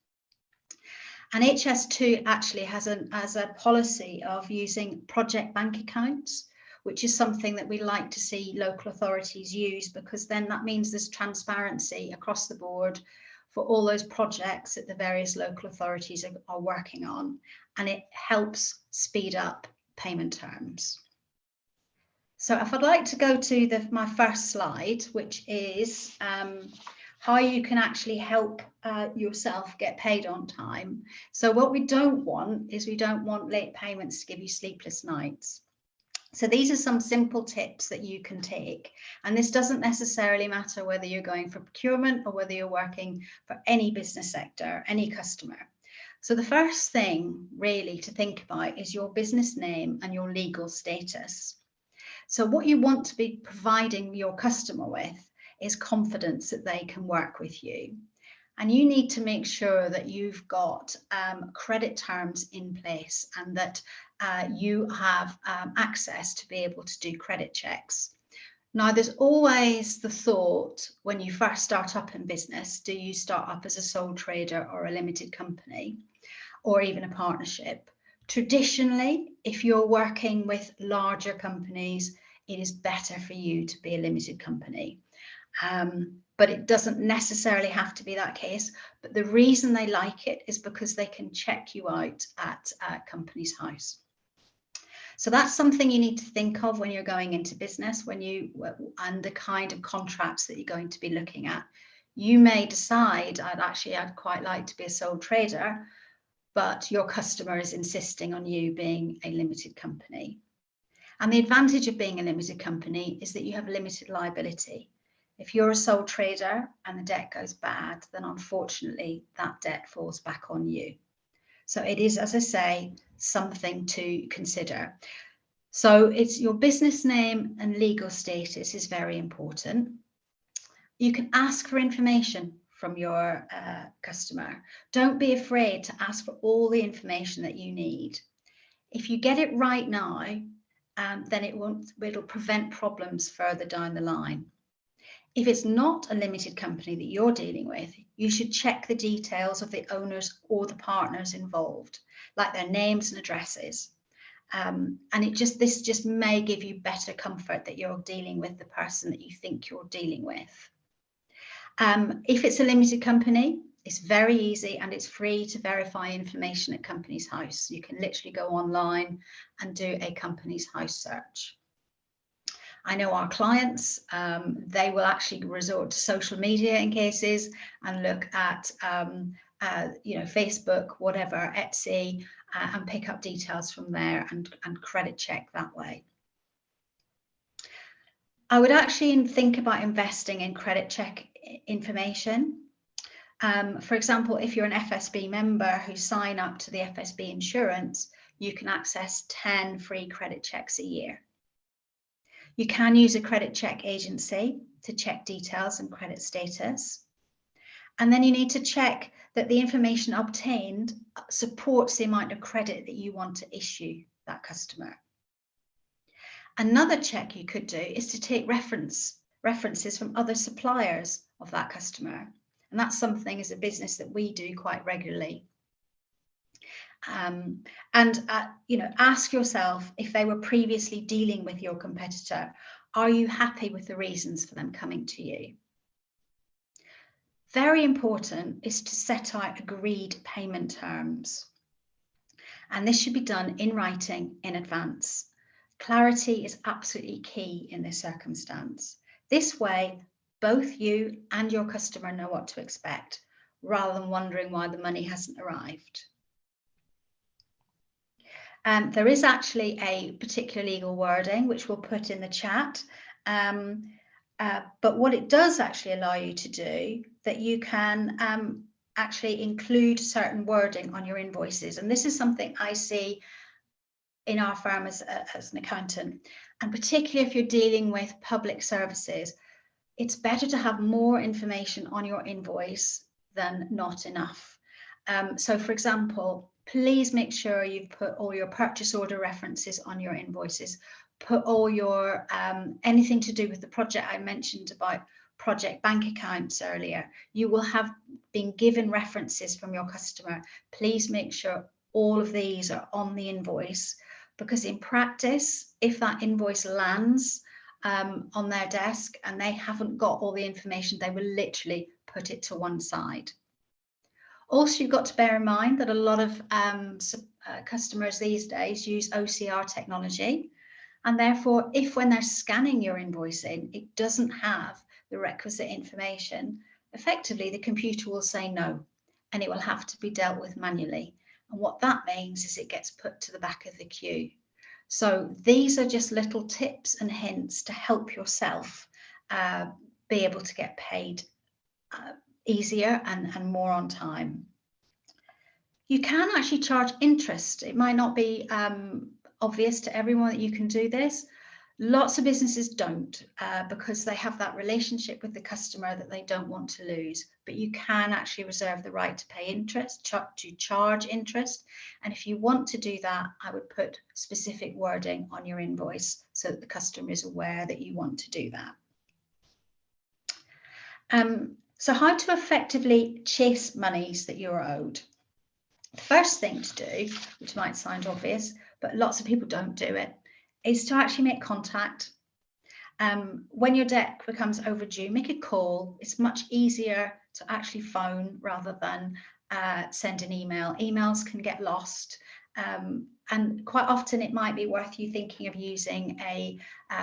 And HS2 actually has a policy of using project bank accounts, which is something that we like to see local authorities use, because then that means there's transparency across the board for all those projects that the various local authorities are working on, and it helps speed up payment terms. So if I'd like to go to my first slide, which is how you can actually help yourself get paid on time. So what we don't want is, we don't want late payments to give you sleepless nights. So these are some simple tips that you can take, and this doesn't necessarily matter whether you're going for procurement or whether you're working for any business sector, any customer. So the first thing really to think about is your business name and your legal status. So what you want to be providing your customer with is confidence that they can work with you. And you need to make sure that you've got credit terms in place, and that you have access to be able to do credit checks. Now, there's always the thought when you first start up in business, do you start up as a sole trader or a limited company, or even a partnership? Traditionally, if you're working with larger companies, it is better for you to be a limited company. But it doesn't necessarily have to be that case. But the reason they like it is because they can check you out at Companies House. So that's something you need to think of when you're going into business, and the kind of contracts that you're going to be looking at. You may decide, I'd quite like to be a sole trader, but your customer is insisting on you being a limited company. And the advantage of being a limited company is that you have limited liability. If you're a sole trader and the debt goes bad, then unfortunately that debt falls back on you. So it is, as I say, something to consider. So it's your business name and legal status is very important. You can ask for information from your customer. Don't be afraid to ask for all the information that you need. If you get it right now, then it'll prevent problems further down the line. If it's not a limited company that you're dealing with, you should check the details of the owners or the partners involved, like their names and addresses. And this just may give you better comfort that you're dealing with the person that you think you're dealing with. If it's a limited company, it's very easy and it's free to verify information at Companies House. You can literally go online and do a Companies House search. I know our clients, they will actually resort to social media in cases and look at Facebook, whatever, Etsy, and pick up details from there and credit check that way. I would actually think about investing in credit check information. For example, if you're an FSB member who sign up to the FSB insurance, you can access 10 free credit checks a year. You can use a credit check agency to check details and credit status. And then you need to check that the information obtained supports the amount of credit that you want to issue that customer. Another check you could do is to take references from other suppliers of that customer. And that's something as a business that we do quite regularly. Ask yourself if they were previously dealing with your competitor. Are you happy with the reasons for them coming to you? Very important is to set out agreed payment terms. And this should be done in writing in advance. Clarity is absolutely key in this circumstance. This way, both you and your customer know what to expect, rather than wondering why the money hasn't arrived. There is actually a particular legal wording which we'll put in the chat, but what it does actually allow you to do, that you can actually include certain wording on your invoices. And this is something I see in our firm as an accountant, and particularly if you're dealing with public services, it's better to have more information on your invoice than not enough. So for example, please make sure you've put all your purchase order references on your invoices, put all your anything to do with the project I mentioned about project bank accounts earlier. You will have been given references from your customer. Please make sure all of these are on the invoice, because in practice, if that invoice lands on their desk and they haven't got all the information, they will literally put it to one side. Also, you've got to bear in mind that a lot of customers these days use OCR technology, and therefore, if when they're scanning your invoicing, it doesn't have the requisite information, effectively the computer will say no, and it will have to be dealt with manually. And what that means is it gets put to the back of the queue. So these are just little tips and hints to help yourself be able to get paid easier and more on time. You can actually charge interest. It might not be obvious to everyone that you can do this. Lots of businesses don't because they have that relationship with the customer that they don't want to lose. But you can actually reserve the right to pay interest, to charge interest. And if you want to do that, I would put specific wording on your invoice so that the customer is aware that you want to do that. So how to effectively chase monies that you're owed. The first thing to do, which might sound obvious, but lots of people don't do it, is to actually make contact. When your debt becomes overdue, make a call. It's much easier to actually phone rather than send an email. Emails can get lost. And quite often it might be worth you thinking of using a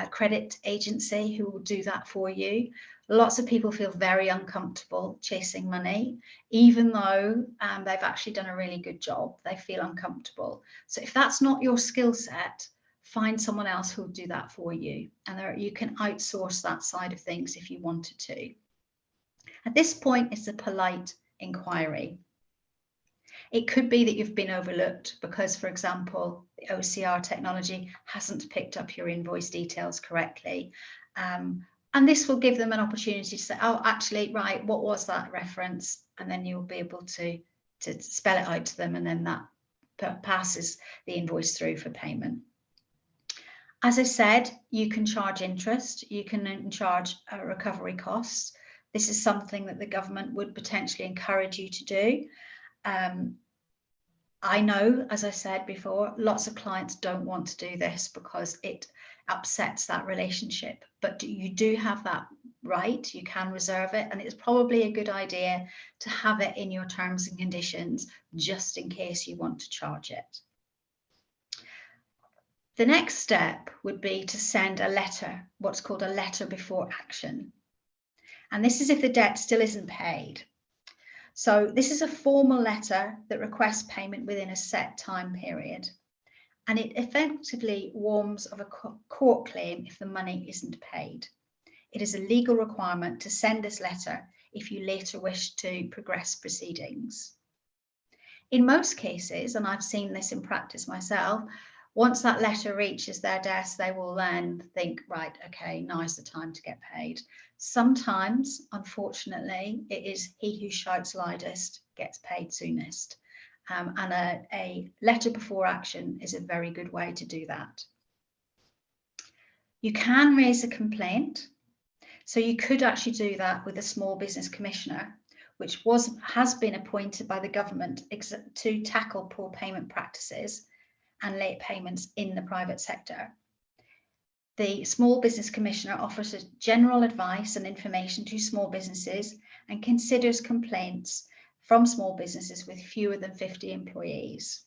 credit agency who will do that for you. Lots of people feel very uncomfortable chasing money, even though they've actually done a really good job. They feel uncomfortable. So if that's not your skill set, find someone else who'll do that for you. And you can outsource that side of things if you wanted to. At this point, it's a polite inquiry. It could be that you've been overlooked because, for example, the OCR technology hasn't picked up your invoice details correctly. And this will give them an opportunity to say, oh, actually, right, what was that reference? And then you'll be able to spell it out to them, and then that passes the invoice through for payment. As I said, you can charge interest, you can charge recovery costs. This is something that the government would potentially encourage you to do. I know, as I said before, lots of clients don't want to do this because it upsets that relationship. But you do have that right, you can reserve it, and it's probably a good idea to have it in your terms and conditions just in case you want to charge it. The next step would be to send a letter, what's called a letter before action. And this is if the debt still isn't paid. So this is a formal letter that requests payment within a set time period. And it effectively warns of a court claim if the money isn't paid. It is a legal requirement to send this letter if you later wish to progress proceedings. In most cases, and I've seen this in practice myself, once that letter reaches their desk, they will then think, right, okay, now's the time to get paid. Sometimes, unfortunately, it is he who shouts loudest gets paid soonest. And a letter before action is a very good way to do that. You can raise a complaint. So you could actually do that with a small business commissioner, which has been appointed by the government to tackle poor payment practices and late payments in the private sector. The Small Business Commissioner offers general advice and information to small businesses and considers complaints from small businesses with fewer than 50 employees.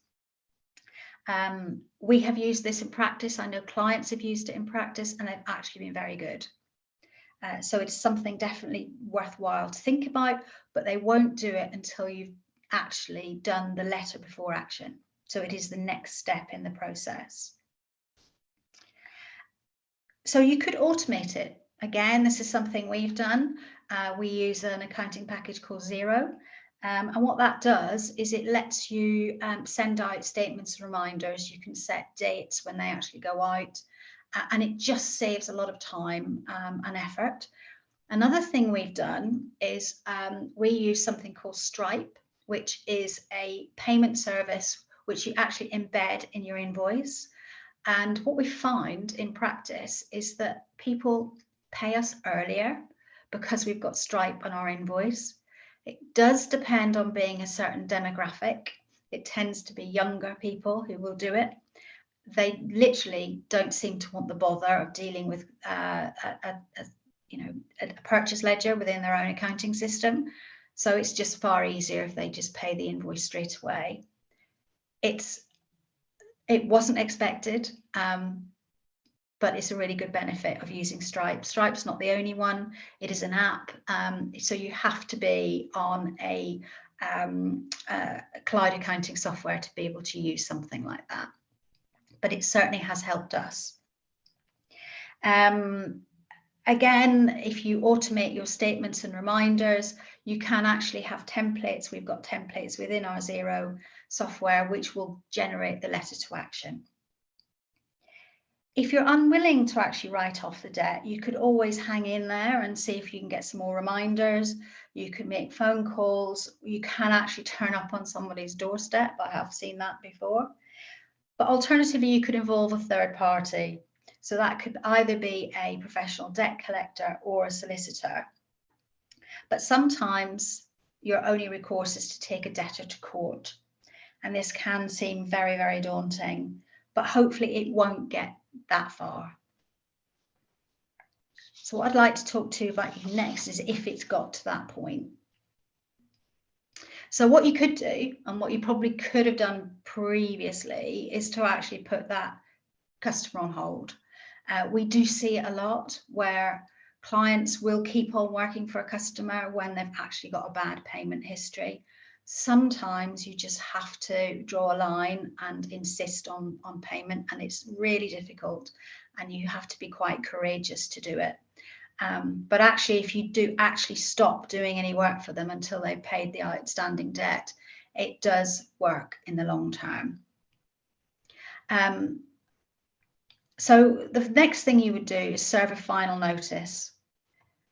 We have used this in practice. I know clients have used it in practice, and they've actually been very good. So it's something definitely worthwhile to think about, but they won't do it until you've actually done the letter before action. So it is the next step in the process. So you could automate it. Again, this is something we've done. We use an accounting package called Xero. And what that does is it lets you send out statements and reminders. You can set dates when they actually go out. And it just saves a lot of time and effort. Another thing we've done is we use something called Stripe, which is a payment service which you actually embed in your invoice. And what we find in practice is that people pay us earlier because we've got Stripe on our invoice. It does depend on being a certain demographic. It tends to be younger people who will do it. They literally don't seem to want the bother of dealing with a purchase ledger within their own accounting system. So it's just far easier if they just pay the invoice straight away. It wasn't expected, but it's a really good benefit of using Stripe. Stripe's not the only one. It is an app, so you have to be on a cloud accounting software to be able to use something like that. But it certainly has helped us. Again, if you automate your statements and reminders, you can actually have templates. We've got templates within our Xero software which will generate the letter to action. If you're unwilling to actually write off the debt, you could always hang in there and see if you can get some more reminders. You can make phone calls. You can actually turn up on somebody's doorstep. I have seen that before. But alternatively, you could involve a third party. So that could either be a professional debt collector or a solicitor. But sometimes your only recourse is to take a debtor to court. And this can seem very, very daunting, but hopefully it won't get that far. So what I'd like to talk to you about next is if it's got to that point. So what you could do, and what you probably could have done previously, is to actually put that customer on hold. We do see a lot where clients will keep on working for a customer when they've actually got a bad payment history. Sometimes you just have to draw a line and insist on payment, and it's really difficult, and you have to be quite courageous to do it. But actually, if you do actually stop doing any work for them until they've paid the outstanding debt, it does work in the long term. So the next thing you would do is serve a final notice.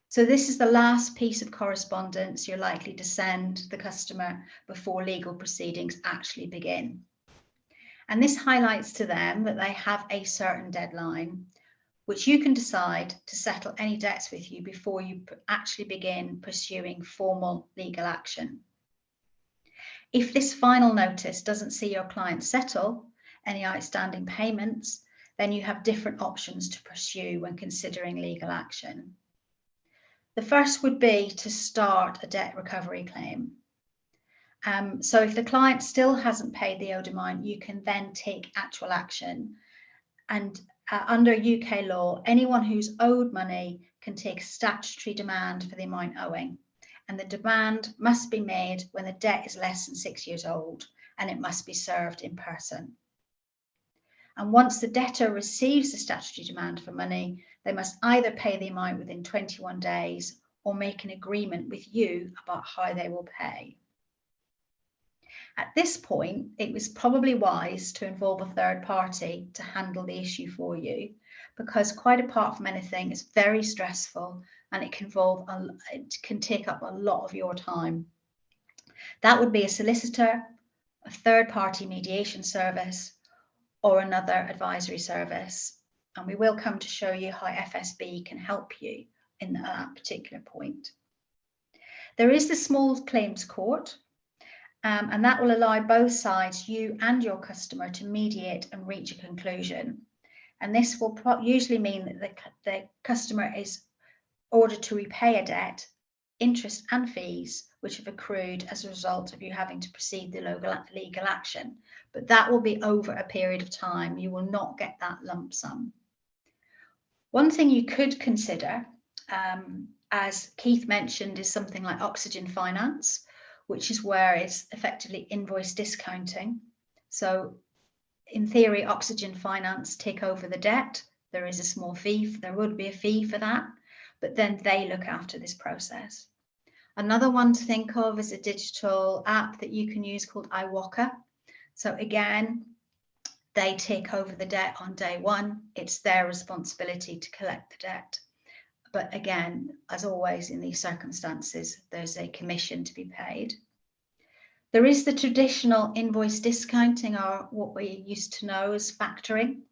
So this is the last piece of correspondence you're likely to send the customer before legal proceedings actually begin. And this highlights to them that they have a certain deadline, which you can decide to settle any debts with you before you actually begin pursuing formal legal action. If this final notice doesn't see your client settle any outstanding payments, then you have different options to pursue when considering legal action. The first would be to start a debt recovery claim. So if the client still hasn't paid the owed amount, you can then take actual action. And under UK law, anyone who's owed money can take statutory demand for the amount owing. And the demand must be made when the debt is less than 6 years old, and it must be served in person. And once the debtor receives the statutory demand for money, they must either pay the amount within 21 days or make an agreement with you about how they will pay. At this point, it was probably wise to involve a third party to handle the issue for you, because quite apart from anything, it's very stressful and it can take up a lot of your time. That would be a solicitor, a third party mediation service, or another advisory service. And we will come to show you how FSB can help you in that particular point. There is the small claims court, and that will allow both sides, you and your customer, to mediate and reach a conclusion. And this will usually mean that the customer is ordered to repay a debt, interest and fees which have accrued as a result of you having to proceed the legal action. But that will be over a period of time. You will not get that lump sum. One thing you could consider, as Keith mentioned, is something like oxygen finance, which is where it's effectively invoice discounting. So in theory, oxygen finance take over the debt. There is a small fee, there would be a fee for that, but then they look after this process. Another one to think of is a digital app that you can use called Iwalker. So again, they take over the debt on day one. It's their responsibility to collect the debt. But again, as always in these circumstances, there's a commission to be paid. There is the traditional invoice discounting, or what we used to know as factoring.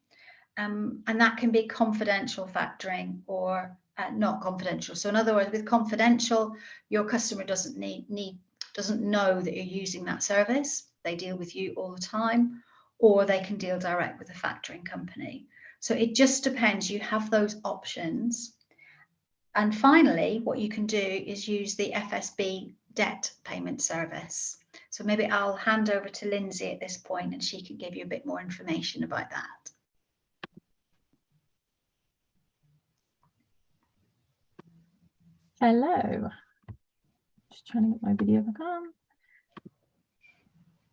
And that can be confidential factoring or not confidential. So in other words, with confidential, your customer doesn't know that you're using that service. They deal with you all the time, or they can deal direct with a factoring company. So it just depends. You have those options. And finally, what you can do is use the FSB debt payment service. So maybe I'll hand over to Lindsay at this point and she can give you a bit more information about that. Hello. Just trying to get my video back on.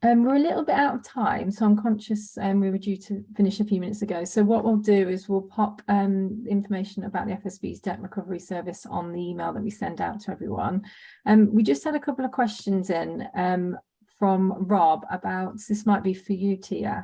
We're a little bit out of time, so I'm conscious we were due to finish a few minutes ago. So what we'll do is we'll pop information about the FSB's debt recovery service on the email that we send out to everyone. We just had a couple of questions in from Rob about, this might be for you, Tiia,